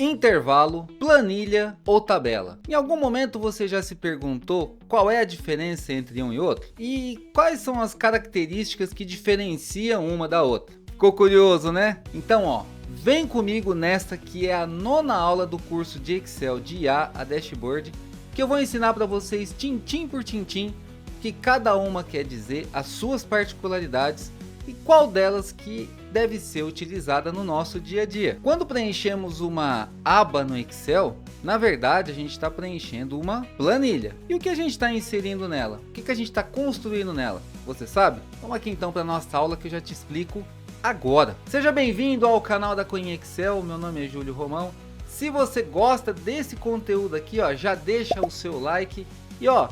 Intervalo, planilha ou tabela. Em algum momento você já se perguntou qual é a diferença entre um e outro? E quais são as características que diferenciam uma da outra? Ficou curioso, né? Então, ó, vem comigo nesta que é a 9ª aula do curso de Excel de IA a Dashboard, que eu vou ensinar para vocês tintim por tintim que cada uma quer dizer, as suas particularidades e qual delas que deve ser utilizada no nosso dia a dia. Quando preenchemos uma aba no Excel, na verdade a gente está preenchendo uma planilha. E o que a gente está inserindo nela? O que a gente está construindo nela? Você sabe? Vamos aqui então para a nossa aula que eu já te explico agora. Seja bem-vindo ao canal da Cunha Excel, meu nome é Júlio Romão. Se você gosta desse conteúdo aqui, ó, já deixa o seu like e ó,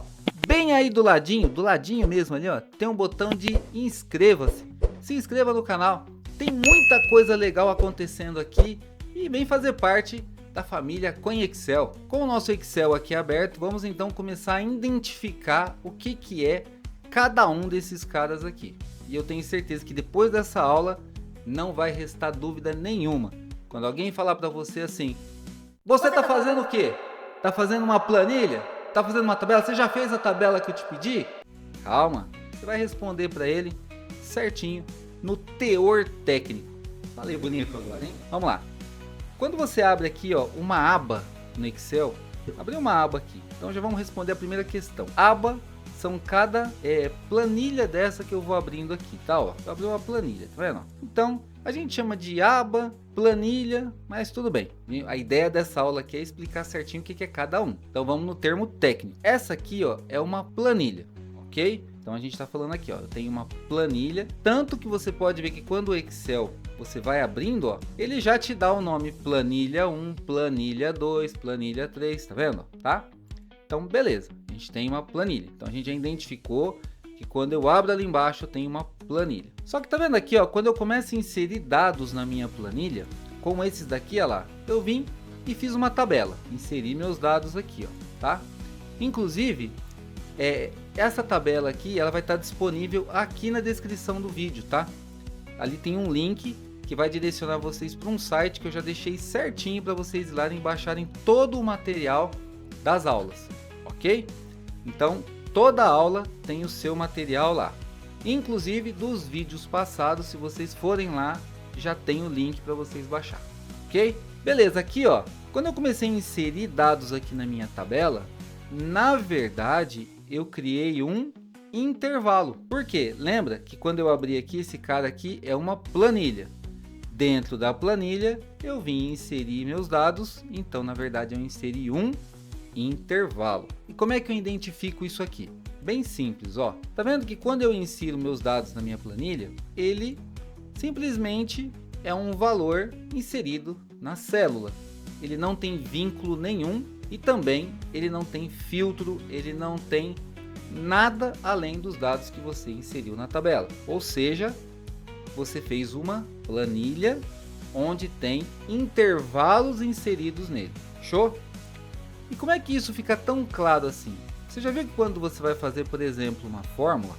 bem aí do ladinho mesmo ali, ó, tem um botão de inscreva-se. Se inscreva no canal. Tem muita coisa legal acontecendo aqui e vem fazer parte da família Cunha Excel. Com o nosso Excel aqui aberto, vamos então começar a identificar o que é cada um desses caras aqui. E eu tenho certeza que depois dessa aula não vai restar dúvida nenhuma. Quando alguém falar para você assim, você tá fazendo o quê? Tá fazendo uma planilha? Tá fazendo uma tabela? Você já fez a tabela que eu te pedi? Calma, você vai responder para ele certinho no teor técnico. Falei bonito agora, hein? Vamos lá. Quando você abre aqui, ó, uma aba no Excel, abriu uma aba aqui. Então já vamos responder a primeira questão. Aba são cada planilha dessa que eu vou abrindo aqui, tá? Ó, eu abri uma planilha, tá vendo? Então a gente chama de aba, planilha, mas tudo bem. A ideia dessa aula aqui é explicar certinho o que é cada um. Então vamos no termo técnico. Essa aqui, ó, é uma planilha, ok? Então a gente está falando aqui, ó, eu tenho uma planilha, tanto que você pode ver que quando o Excel você vai abrindo, ó, ele já te dá o nome planilha 1, planilha 2, planilha 3, tá vendo? Tá? Então beleza, a gente tem uma planilha. Então a gente já identificou que quando eu abro ali embaixo eu tenho uma planilha. Só que tá vendo aqui, ó, quando eu começo a inserir dados na minha planilha, como esses daqui, ó lá, eu vim e fiz uma tabela, inseri meus dados aqui, ó, tá? Inclusive, essa tabela aqui, ela vai estar disponível aqui na descrição do vídeo, tá? Ali tem um link que vai direcionar vocês para um site que eu já deixei certinho para vocês ir lá e baixarem todo o material das aulas, ok? Então, toda aula tem o seu material lá. Inclusive dos vídeos passados, se vocês forem lá, já tem o link para vocês baixar, ok? Beleza, aqui ó, quando eu comecei a inserir dados aqui na minha tabela, na verdade eu criei um intervalo. Por quê? Lembra que quando eu abri aqui, esse cara aqui é uma planilha. Dentro da planilha eu vim inserir meus dados, então na verdade eu inseri um intervalo. E como é que eu identifico isso aqui? Bem simples, ó. Tá vendo que quando eu insiro meus dados na minha planilha, ele simplesmente é um valor inserido na célula. Ele não tem vínculo nenhum e também ele não tem filtro, ele não tem nada além dos dados que você inseriu na tabela. Ou seja, você fez uma planilha onde tem intervalos inseridos nele. Show? E como é que isso fica tão claro assim? Você já viu que quando você vai fazer, por exemplo, uma fórmula,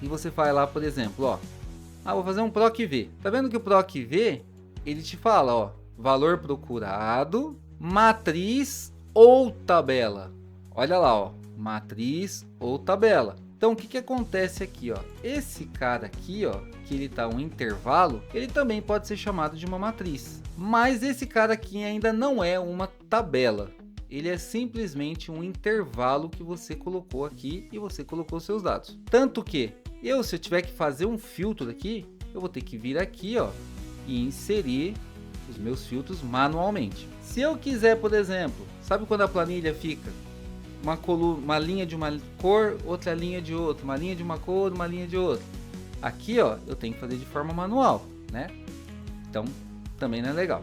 e você vai lá, por exemplo, ó, vou fazer um PROC-V. Tá vendo que o PROC-V, ele te fala, ó, valor procurado, matriz ou tabela. Olha lá, ó, matriz ou tabela. Então o que acontece aqui, ó? Esse cara aqui, ó, que ele tá um intervalo, ele também pode ser chamado de uma matriz. Mas esse cara aqui ainda não é uma tabela. Ele é simplesmente um intervalo que você colocou aqui e você colocou seus dados. Tanto que se eu tiver que fazer um filtro aqui, eu vou ter que vir aqui, ó, e inserir os meus filtros manualmente. Se eu quiser, por exemplo, sabe quando a planilha fica uma linha de uma cor, outra linha de outra, uma linha de uma cor, uma linha de outra. Aqui, ó, eu tenho que fazer de forma manual, né? Então, também não é legal.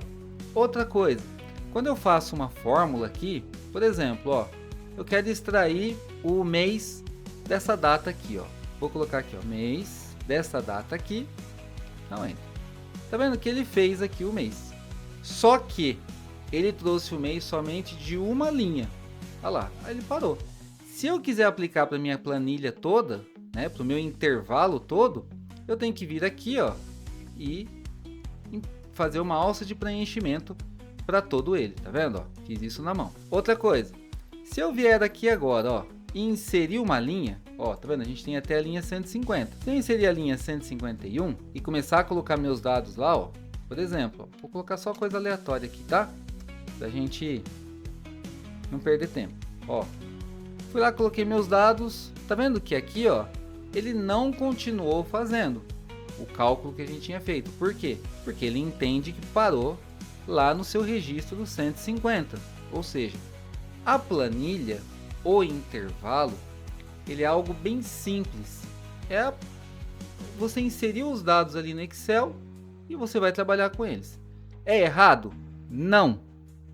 Outra coisa, quando eu faço uma fórmula aqui, por exemplo, ó, eu quero extrair o mês dessa data aqui, ó. Vou colocar aqui, ó, mês dessa data aqui. Não entra. Tá vendo que ele fez aqui o mês? Só que ele trouxe o mês somente de uma linha. Olha lá, aí ele parou. Se eu quiser aplicar para minha planilha toda, né, para o meu intervalo todo, eu tenho que vir aqui, ó, e fazer uma alça de preenchimento para todo ele, tá vendo? Ó, fiz isso na mão. Outra coisa, se eu vier aqui agora, ó, e inserir uma linha, ó, tá vendo? A gente tem até a linha 150. Se eu inserir a linha 151 e começar a colocar meus dados lá, ó, por exemplo, ó, vou colocar só coisa aleatória aqui, tá? Pra gente não perder tempo. Ó, fui lá, coloquei meus dados, tá vendo que aqui, ó, ele não continuou fazendo o cálculo que a gente tinha feito. Por quê? Porque ele entende que parou lá no seu registro do 150. Ou seja, a planilha, o intervalo, ele é algo bem simples. É você inserir os dados ali no Excel e você vai trabalhar com eles. É errado? Não,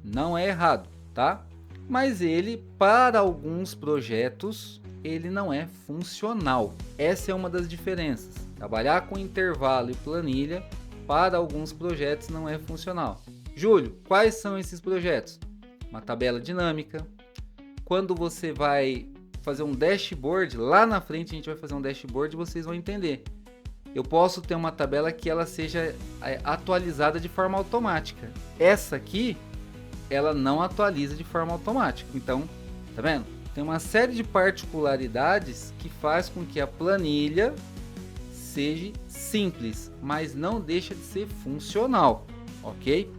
não é errado, tá? Mas ele, para alguns projetos, ele não é funcional. Essa é uma das diferenças. Trabalhar com intervalo e planilha para alguns projetos não é funcional. Júlio, quais são esses projetos? Uma tabela dinâmica. Quando você vai fazer um dashboard, lá na frente a gente vai fazer um dashboard e vocês vão entender. Eu posso ter uma tabela que ela seja atualizada de forma automática. Essa aqui, ela não atualiza de forma automática. Então, tá vendo? Tem uma série de particularidades que faz com que a planilha seja simples, mas não deixa de ser funcional, ok?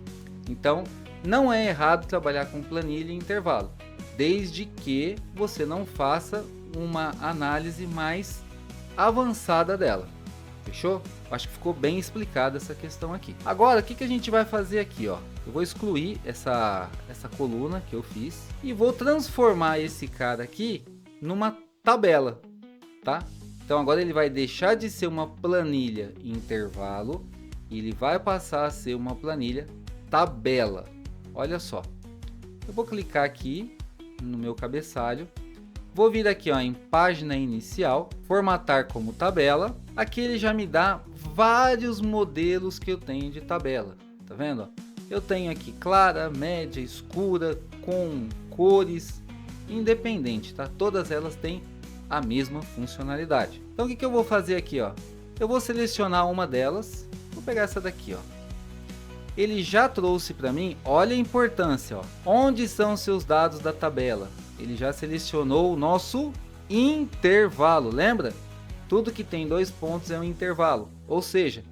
Então, não é errado trabalhar com planilha e intervalo, desde que você não faça uma análise mais avançada dela. Fechou? Acho que ficou bem explicada essa questão aqui. Agora, o que a gente vai fazer aqui, ó? Eu vou excluir essa coluna que eu fiz e vou transformar esse cara aqui numa tabela, tá? Então agora ele vai deixar de ser uma planilha intervalo e ele vai passar a ser uma planilha tabela. Olha só. Eu vou clicar aqui no meu cabeçalho. Vou vir aqui, ó, em página inicial, formatar como tabela. Aqui ele já me dá vários modelos que eu tenho de tabela. Tá vendo? Eu tenho aqui clara, média, escura, com cores, independente, tá? Todas elas têm a mesma funcionalidade. Então o que eu vou fazer aqui, ó? Eu vou selecionar uma delas. Vou pegar essa daqui, ó. Ele já trouxe para mim, olha a importância, ó. Onde são seus dados da tabela? Ele já selecionou o nosso intervalo, lembra? Tudo que tem 2 pontos é um intervalo. Ou seja,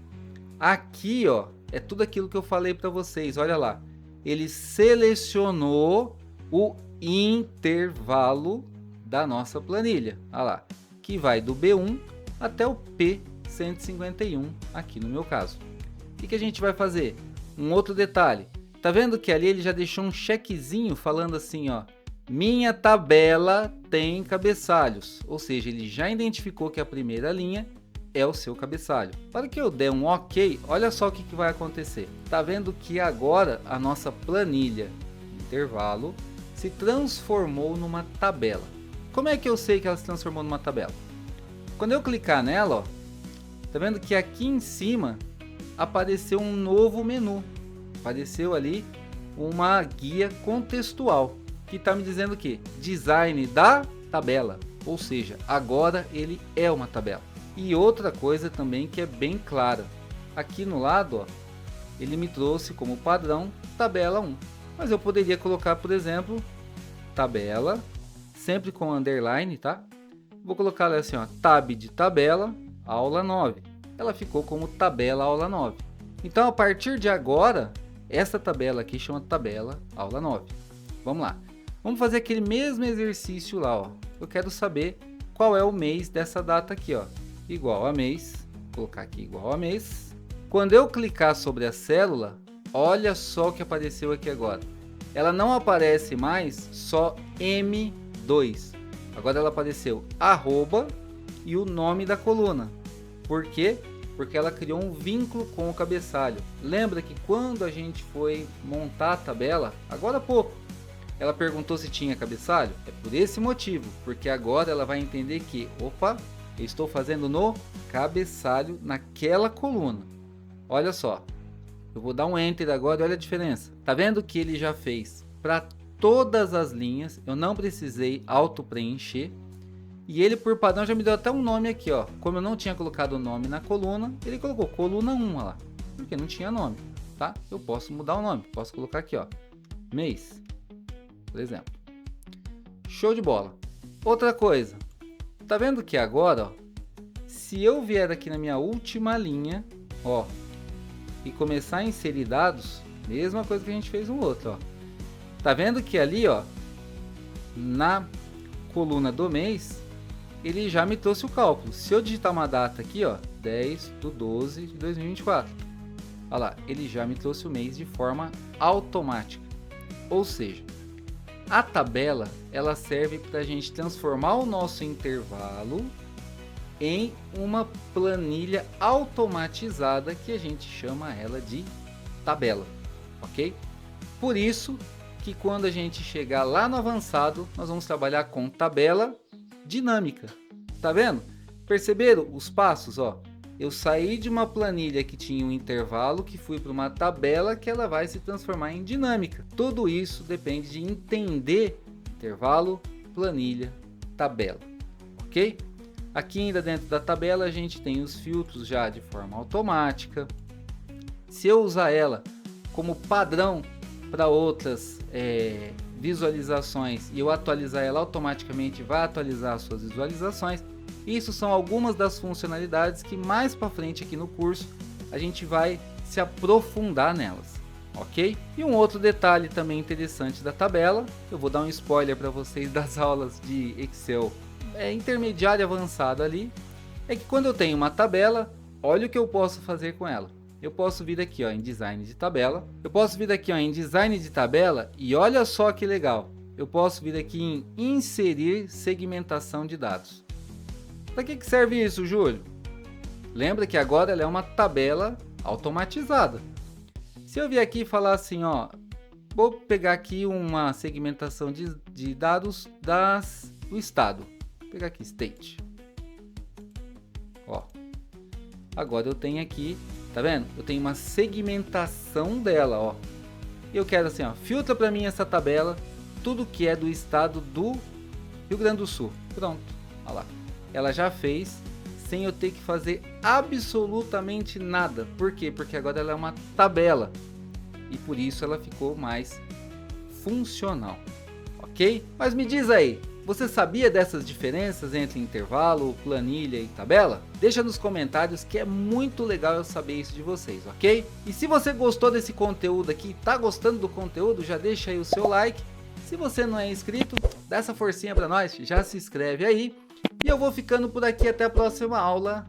aqui, ó, é tudo aquilo que eu falei para vocês. Olha lá, ele selecionou o intervalo da nossa planilha. Olha lá, que vai do B1 até o P151 aqui no meu caso. O que a gente vai fazer? Um outro detalhe. Tá vendo que ali ele já deixou um chequezinho falando assim, ó. Minha tabela tem cabeçalhos, ou seja, ele já identificou que a primeira linha é o seu cabeçalho. Para que eu der um OK, olha só o que vai acontecer. Tá vendo que agora a nossa planilha intervalo se transformou numa tabela. Como é que eu sei que ela se transformou numa tabela? Quando eu clicar nela, ó, tá vendo que aqui em cima apareceu um novo menu. Apareceu ali uma guia contextual que está me dizendo que design da tabela, ou seja, agora ele é uma tabela. E outra coisa também que é bem clara, aqui no lado, ó, ele me trouxe como padrão tabela 1, mas eu poderia colocar, por exemplo, tabela, sempre com underline, tá? Vou colocar ela assim, ó, tab de tabela, aula 9. Ela ficou como tabela aula 9. Então, a partir de agora, essa tabela aqui chama tabela aula 9. Vamos lá. Vamos fazer aquele mesmo exercício lá, ó. Eu quero saber qual é o mês dessa data aqui, ó. Igual a mês. Vou colocar aqui igual a mês. Quando eu clicar sobre a célula, olha só o que apareceu aqui agora. Ela não aparece mais só M2. Agora ela apareceu arroba e o nome da coluna. Por quê? Porque ela criou um vínculo com o cabeçalho. Lembra que quando a gente foi montar a tabela, agora há pouco, ela perguntou se tinha cabeçalho? É por esse motivo, porque agora ela vai entender que, opa, eu estou fazendo no cabeçalho naquela coluna. Olha só, eu vou dar um Enter agora e olha a diferença. Tá vendo que ele já fez para todas as linhas, eu não precisei auto-preencher. E ele, por padrão, já me deu até um nome aqui, ó. Como eu não tinha colocado o nome na coluna, ele colocou coluna 1, ó lá, porque não tinha nome. tá? Eu posso mudar o nome, posso colocar aqui, ó, mês, por exemplo. Show de bola. Outra coisa, tá vendo que agora, ó, se eu vier aqui na minha última linha, ó, e começar a inserir dados, mesma coisa que a gente fez no outro, ó. Tá vendo que ali, ó, na coluna do mês, ele já me trouxe o cálculo. Se eu digitar uma data aqui, ó, 10/12 de 2024, olha lá, ele já me trouxe o mês de forma automática. Ou seja, a tabela, ela serve para a gente transformar o nosso intervalo em uma planilha automatizada que a gente chama ela de tabela, ok? Por isso que quando a gente chegar lá no avançado, nós vamos trabalhar com tabela dinâmica. Tá vendo? Perceberam os passos? Ó, eu saí de uma planilha que tinha um intervalo, que fui para uma tabela que ela vai se transformar em dinâmica. Tudo isso depende de entender intervalo, planilha, tabela, ok? Aqui ainda dentro da tabela a gente tem os filtros já de forma automática. Se eu usar ela como padrão para outras visualizações e eu atualizar ela automaticamente, vai atualizar as suas visualizações. Isso são algumas das funcionalidades que mais para frente aqui no curso a gente vai se aprofundar nelas, ok? E um outro detalhe também interessante da tabela, eu vou dar um spoiler para vocês das aulas de Excel intermediário e avançado ali, é que quando eu tenho uma tabela, olha o que eu posso fazer com ela. Eu posso vir aqui, ó, em design de tabela. Eu posso vir aqui, ó, em design de tabela e olha só que legal. Eu posso vir aqui em inserir segmentação de dados. Para que serve isso, Júlio? Lembra que agora ela é uma tabela automatizada. Se eu vier aqui e falar assim, ó, vou pegar aqui uma segmentação de dados do estado. Vou pegar aqui state. Ó, agora eu tenho aqui, tá vendo? Eu tenho uma segmentação dela, ó. Eu quero assim, ó, filtra para mim essa tabela, tudo que é do estado do Rio Grande do Sul. Pronto, olha lá. Ela já fez sem eu ter que fazer absolutamente nada. Por quê? Porque agora ela é uma tabela e por isso ela ficou mais funcional, ok? Mas me diz aí, você sabia dessas diferenças entre intervalo, planilha e tabela? Deixa nos comentários que é muito legal eu saber isso de vocês, ok? E se você gostou desse conteúdo aqui, tá gostando do conteúdo, já deixa aí o seu like. Se você não é inscrito, dá essa forcinha para nós, já se inscreve aí. E eu vou ficando por aqui até a próxima aula.